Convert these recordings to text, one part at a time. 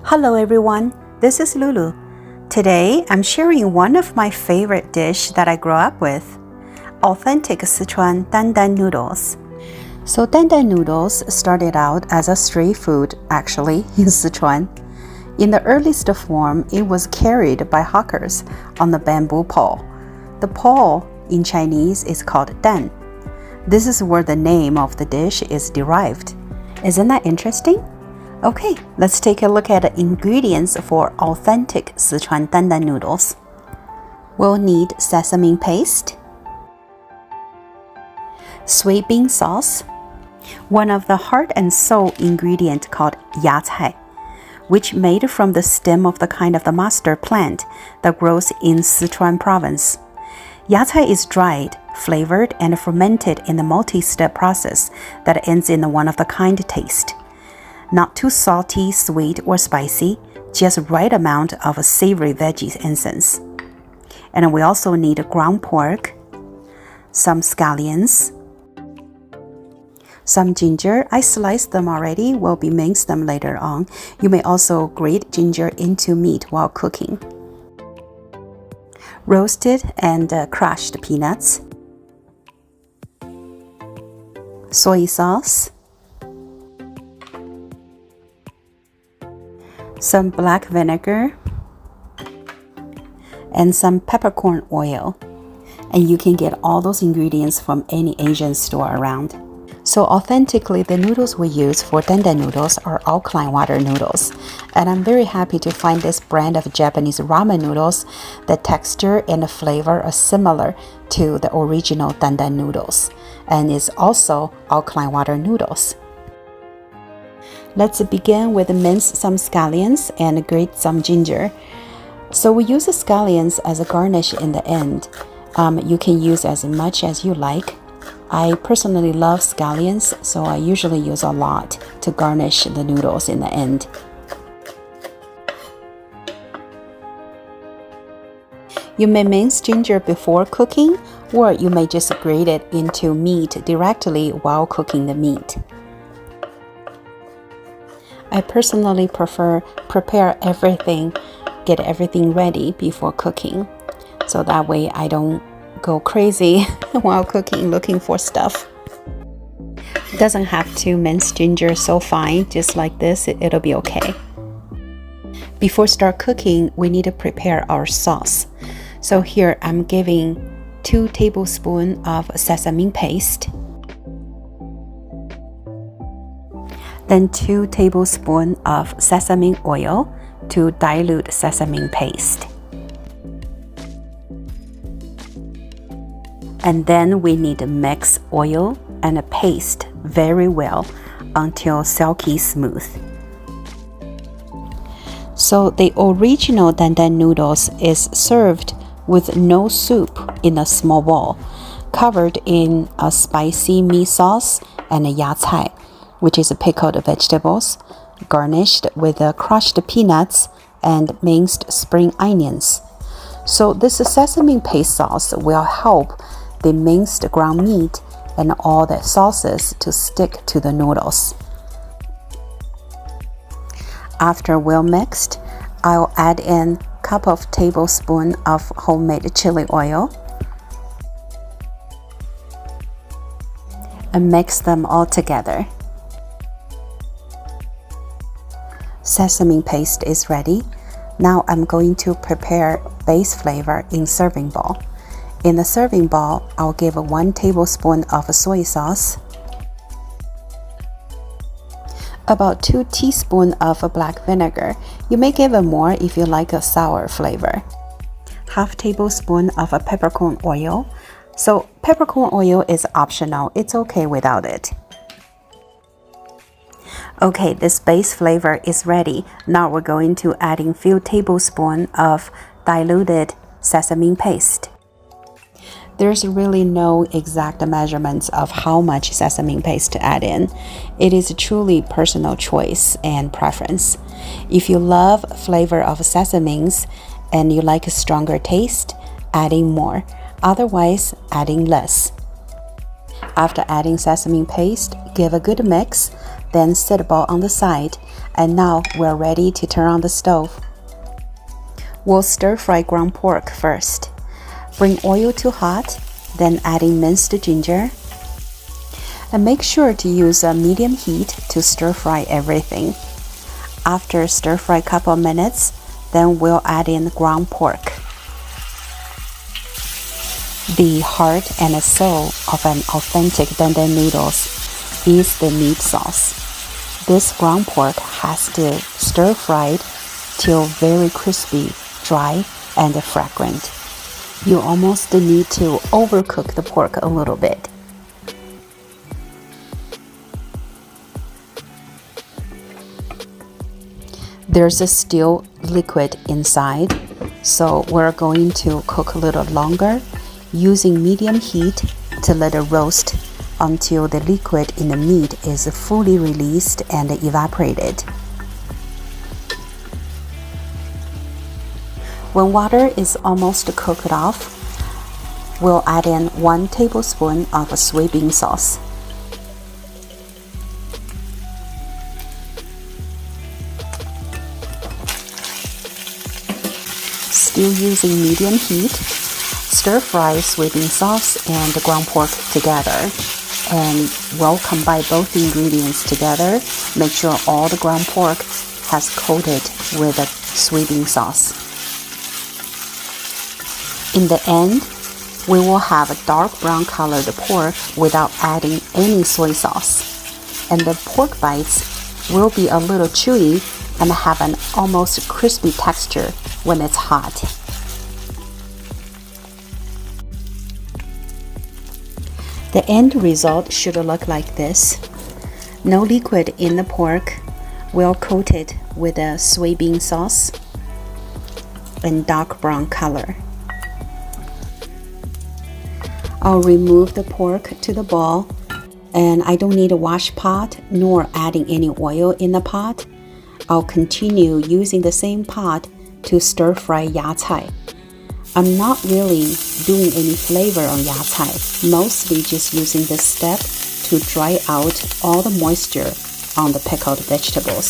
Hello everyone, this is Lulu. Today I'm sharing one of my favorite dish that I grew up with, authentic Sichuan dandannoodles. So dandannoodles started out as a street food actually in Sichuan. In the earliest form, it was carried by hawkers on the bamboo pole. The pole in Chinese is called dan. This is where the name of the dish is derived. Isn't that interesting? Okay, let's take a look at the ingredients for authentic Sichuan dandannoodles. We'll need sesame paste, sweet bean sauce, one of the heart and soul ingredient called Yacai, which made from the stem of the kind of the mustard plant that grows in Sichuan province. Yacai is dried, flavored, and fermented in a multi-step process that ends in a one-of-the-kind taste. Not too salty, sweet, or spicy, just right amount of a savory veggie essence. And we also need ground pork, some scallions, some ginger. I sliced them already, we'll be mince them later on. You may also grate ginger into meat while cooking. Roasted and crushed peanuts, soy sauce, some black vinegar, and some peppercorn oil. And you can get all those ingredients from any Asian store around. So authentically, the noodles we use for dandannoodles are alkaline water noodles. And I'm very happy to find this brand of Japanese ramen noodles. The texture and the flavor are similar to the original dandannoodles, and it's also alkaline water noodles. Let's begin with mince some scallions and grate some ginger. So we use the scallions as a garnish in the end. You can use as much as you like. I personally love scallions, so I usually use a lot to garnish the noodles in the end. You may mince ginger before cooking, or you may just grate it into meat directly while cooking the meat. I personally prepare everything, get everything ready before cooking, so that way I don't go crazy while cooking looking for stuff. Doesn't have to mince ginger so fine, just like this, it'll be okay. Before start cooking, we need to prepare our sauce. So here I'm giving 2 tablespoons of sesame paste, then 2 tablespoons of sesame oil to dilute sesame paste. And then we need to mix oil and paste very well until silky smooth. So the original dandannoodles is served with no soup in a small bowl, covered in a spicy meat sauce and a yacai, which is pickled vegetables, garnished with crushed peanuts and minced spring onions. So this sesame paste sauce will help the minced ground meat and all the sauces to stick to the noodles. After well mixed, I'll add in a couple of tablespoons of homemade chili oil and mix them all together. Sesame paste is ready. Now I'm going to prepare base flavor in serving bowl. In the serving bowl, I'll give 1 tablespoon of soy sauce, about 2 teaspoons of black vinegar. You may give more if you like a sour flavor. Half tablespoon of peppercorn oil. So peppercorn oil is optional, it's okay without it. Okay, this base flavor is ready. Now we're going to add in few tablespoons of diluted sesame paste. There's really no exact measurements of how much sesame paste to add in. It is truly personal choice and preference. If you love flavor of sesames and you like a stronger taste, adding more. Otherwise, adding less. After adding sesame paste, give a good mix. Then set the bowl on the side, and now we're ready to turn on the stove. We'll stir fry ground pork first. Bring oil to hot, then add in minced ginger. And make sure to use a medium heat to stir fry everything. After stir fry a couple of minutes, then we'll add in ground pork. The heart and soul of an authentic dandannoodles is the meat sauce. This ground pork has to stir fried till very crispy, dry, and fragrant. You almost need to overcook the pork a little bit. There's a still liquid inside, so we're going to cook a little longer using medium heat to let it roast until the liquid in the meat is fully released and evaporated. When water is almost cooked off, we'll add in 1 tablespoon of soybean sauce. Still using medium heat, stir fry soybean sauce and the ground pork together. And we'll combine both ingredients together. Make sure all the ground pork has coated with the soybean sauce. In the end, we will have a dark brown colored pork without adding any soy sauce. And the pork bites will be a little chewy and have an almost crispy texture when it's hot. The end result should look like this. No liquid in the pork, well coated with a soybean sauce and dark brown color. I'll remove the pork to the bowl, and I don't need a wash pot nor adding any oil in the pot. I'll continue using the same pot to stir fry yacai. I'm not really doing any flavor on yacai, mostly just using this step to dry out all the moisture on the pickled vegetables.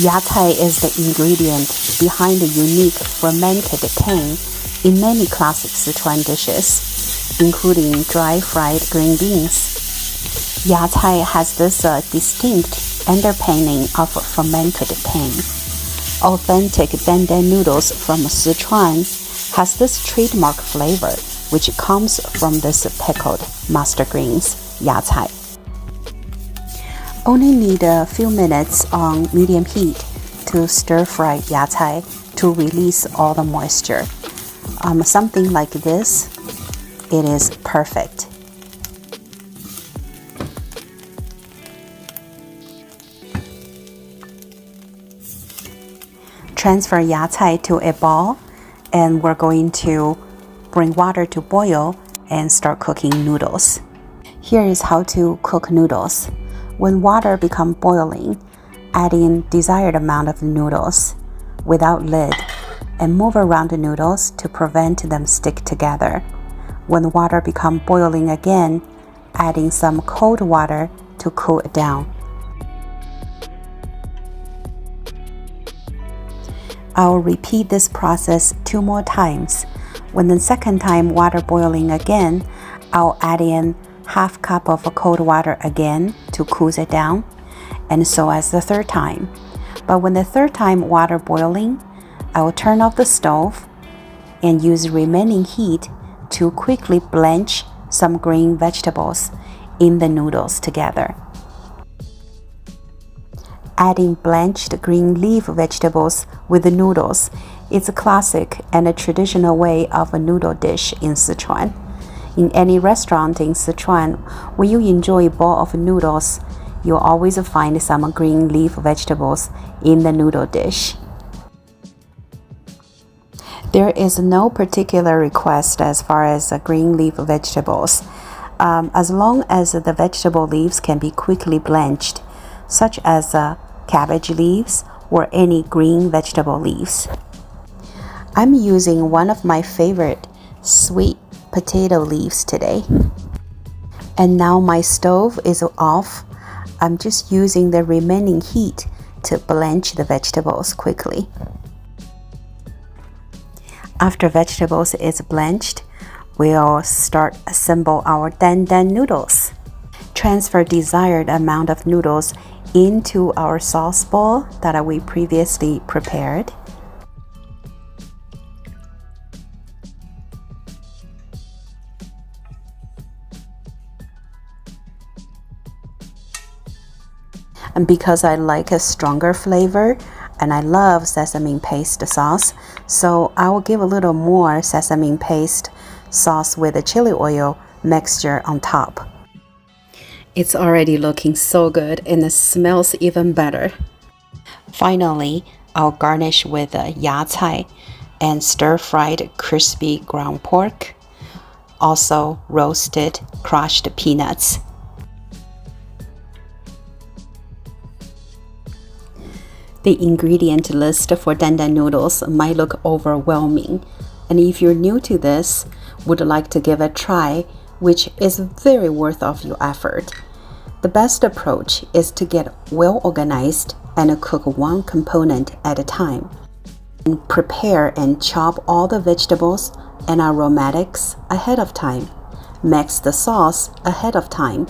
Yacai is the ingredient behind the unique fermented tang in many classic Sichuan dishes, including dry fried green beans. Yacai has this distinct underpinning of fermented tang. Authentic dandannoodles from Sichuan has this trademark flavor, which comes from this pickled mustard greens, yacai. Only need a few minutes on medium heat to stir fry yacai to release all the moisture. Something like this, it is perfect. Transfer yacai to a bowl, and we're going to bring water to boil and start cooking noodles. Here is how to cook noodles. When water becomes boiling, add in desired amount of noodles without lid and move around the noodles to prevent them stick together. When the water becomes boiling again, add in some cold water to cool it down. I'll repeat this process 2 more times. When the second time water boiling again, I'll add in half cup of cold water again to cool it down, and so as the third time. But when the third time water boiling, I will turn off the stove and use remaining heat to quickly blanch some green vegetables in the noodles together. Adding blanched green leaf vegetables with the noodles is a classic and a traditional way of a noodle dish in Sichuan. In any restaurant in Sichuan, when you enjoy a bowl of noodles, you'll always find some green leaf vegetables in the noodle dish. There is no particular request as far as green leaf vegetables, as long as the vegetable leaves can be quickly blanched, such as cabbage leaves or any green vegetable leaves. I'm using one of my favorite sweet potato leaves today. And now my stove is off. I'm just using the remaining heat to blanch the vegetables quickly. After vegetables is blanched, we'll start assemble our dandannoodles. Transfer desired amount of noodles into our sauce bowl that we previously prepared. And because I like a stronger flavor and I love sesame paste sauce, so I will give a little more sesame paste sauce with the chili oil mixture on top. It's already looking so good and it smells even better. Finally, I'll garnish with a yacai and stir-fried crispy ground pork, also roasted crushed peanuts. The ingredient list for dandannoodles might look overwhelming, and if you're new to this, would like to give a try, which is very worth of your effort. The best approach is to get well organized and cook one component at a time. And prepare and chop all the vegetables and aromatics ahead of time. Mix the sauce ahead of time.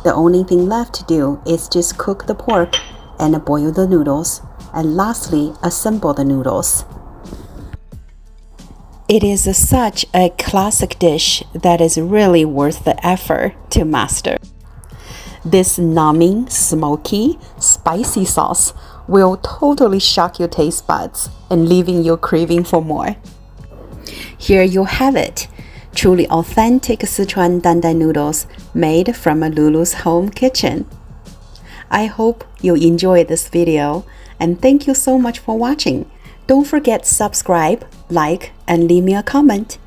The only thing left to do is just cook the pork and boil the noodles, and lastly, assemble the noodles. It is such a classic dish that is really worth the effort to master. This numbing, smoky, spicy sauce will totally shock your taste buds and leaving you craving for more. Here you have it, truly authentic Sichuan dandannoodles made from a Lulu's home kitchen. I hope you enjoyed this video and thank you so much for watching. Don't forget to subscribe, like, and leave me a comment.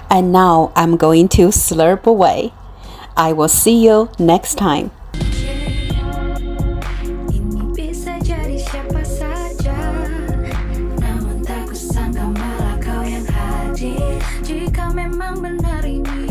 And now I'm going to slurp away. I will see you next time. Jika memang benar ini